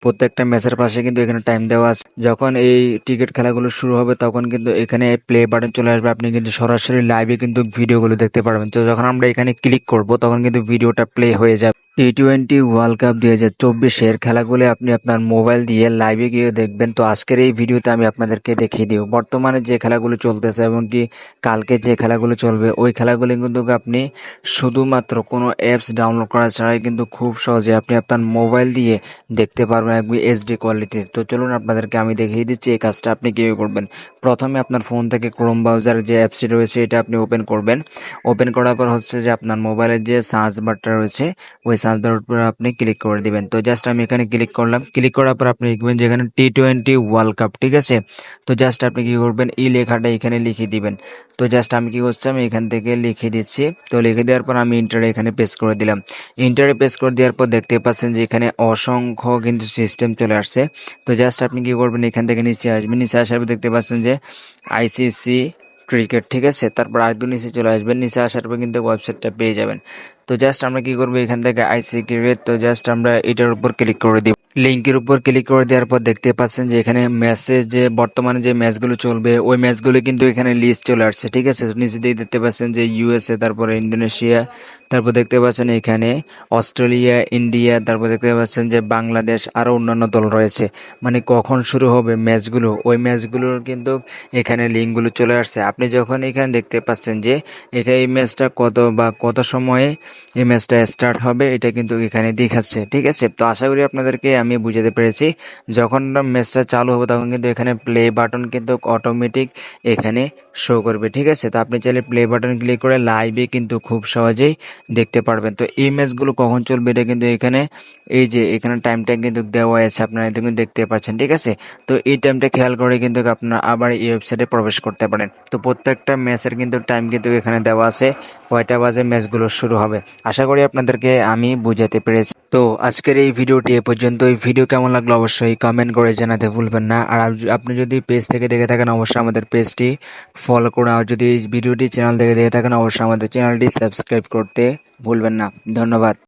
প্রত্যেকটা ম্যাচের পাশে কিন্তু এখানে টাইম দেওয়া আছে। যখন এই ক্রিকেট খেলাগুলো শুরু হবে তখন কিন্তু এখানে প্লে বাটন চলে আসবে, আপনি কিন্তু সরাসরি লাইভে কিন্তু ভিডিওগুলো দেখতে পারবেন। তো যখন আমরা এখানে ক্লিক করব তখন কিন্তু ভিডিওটা প্লে হয়ে যাবে। টি-20 ওয়ার্ল্ড কাপ 2024-এর খেলাগুলো আপনি আপনার মোবাইল দিয়ে লাইভে গিয়ে দেখবেন। তো আজকের এই ভিডিওতে আমি আপনাদেরকে দেখিয়ে দিব বর্তমানে যে খেলাগুলো চলতেছে এবং কি কালকে যে খেলাগুলো চলবে ওই খেলাগুলো কিন্তু আপনি শুধুমাত্র কোনো অ্যাপস ডাউনলোড করা ছাড়াই কিন্তু খুব সহজে আপনি আপনার মোবাইল দিয়ে দেখতে পারবেন একদম এইচডি কোয়ালিটিতে। তো চলুন আপনাদেরকে আমি দেখিয়ে দিচ্ছি এই কাজটা আপনি কীভাবে করবেন। প্রথমে আপনার ফোন থেকে ক্রোম ব্রাউজার যে অ্যাপসটি রয়েছে এটা আপনি ওপেন করবেন। ওপেন করার পর হচ্ছে যে আপনার মোবাইলের যে সার্চ বারটা রয়েছে ওই সার্চ বারের উপর আপনি ক্লিক করে দিবেন। তো জাস্ট আমি এখানে ক্লিক করলাম। ক্লিক করার পর আপনি লিখবেন যেখানে টি-20 ওয়ার্ল্ড কাপ, ঠিক আছে। তো জাস্ট আপনি কি করবেন, এই লেখাটা এখানে লিখে দিবেন। তো জাস্ট আমি কি করছি, আমি এখান থেকে লিখে দিচ্ছি। তো লিখে দেওয়ার পর আমি ইন্টারে এখানে পেস্ট করে দিলাম। ইন্টারে পেস্ট করে দেওয়ার পর দেখতে পাচ্ছেন যে এখানে অসংখ্য কিন্তু সিস্টেম চলে আসছে। তো জাস্ট আপনি কি করবেন, এখান থেকে নিচে আসবেন। নিচে আসার পর দেখতে পাচ্ছেন যে আইসিসি ক্রিকেট, ঠিক আছে। তারপর আরেকটু নিচে চলে আসবেন। নিচে আসার পর কিন্তু ওয়েবসাইটটা পেয়ে যাবেন। তো জাস্ট আমরা কি করবো, এখান থেকে আইসিসি ক্রিকেট, তো জাস্ট আমরা এটার উপর ক্লিক করে দিব। লিঙ্কের উপর ক্লিক করে দেওয়ার পর দেখতে পাচ্ছেন যে এখানে ম্যাচের যে বর্তমানে যে ম্যাচগুলো চলবে ওই ম্যাচগুলো কিন্তু এখানে লিস্ট চলে আসছে, ঠিক আছে। নিচে দিয়ে দেখতে পাচ্ছেন যে ইউএসএ, তারপরে ইন্দোনেশিয়া, তারপর দেখতে পাচ্ছেন এখানে অস্ট্রেলিয়া, ইন্ডিয়া, তারপর দেখতে পাচ্ছেন যে বাংলাদেশ, আরও অন্যান্য দল রয়েছে। মানে কখন শুরু হবে ম্যাচগুলো ওই ম্যাচগুলোর কিন্তু এখানে লিঙ্কগুলো চলে আসছে। আপনি যখন এখানে দেখতে পাচ্ছেন যে এখানে এই ম্যাচটা কত সময়ে এই ম্যাচটা স্টার্ট হবে এটা কিন্তু এখানে দেখাচ্ছে, ঠিক আছে। তো আশা করি আপনাদেরকে আমি বুঝাতে পেরেছি। যখন ম্যাচটা চালু হবে তখন কিন্তু এখানে প্লে বাটন কিন্তু অটোমেটিক এখানে শো করবে, ঠিক আছে। তো আপনি চাইলে প্লে বাটন ক্লিক করে লাইভে কিন্তু খুব সহজেই দেখতে পারবেন। তো এই ম্যাচগুলো কখন চলবে এটা কিন্তু এখানে এই যে এখানে টাইমটা কিন্তু দেওয়া আছে, আপনারা এটা কিন্তু দেখতে পাচ্ছেন, ঠিক আছে। তো এই টাইমটা খেয়াল করে কিন্তু আপনারা আবার এই ওয়েবসাইটে প্রবেশ করতে পারেন। তো প্রত্যেকটা ম্যাচের কিন্তু টাইম কিন্তু এখানে দেওয়া আছে, কয়টা বাজে ম্যাচগুলো শুরু হবে। আশা করি আপনাদেরকে আমি বুঝাতে পেরেছি। তো আজকের এই ভিডিওটি এ পর্যন্ত। এই ভিডিও কেমন লাগলো অবশ্যই কমেন্ট করে জানাতে ভুলবেন না। আর আপনি যদি পেজ থেকে দেখে থাকেন অবশ্যই আমাদের পেজটি ফলো করুন। আর যদি ভিডিওটি চ্যানেল থেকে দেখে থাকেন অবশ্যই আমাদের চ্যানেলটি সাবস্ক্রাইব করতে ভুলবেন না। ধন্যবাদ।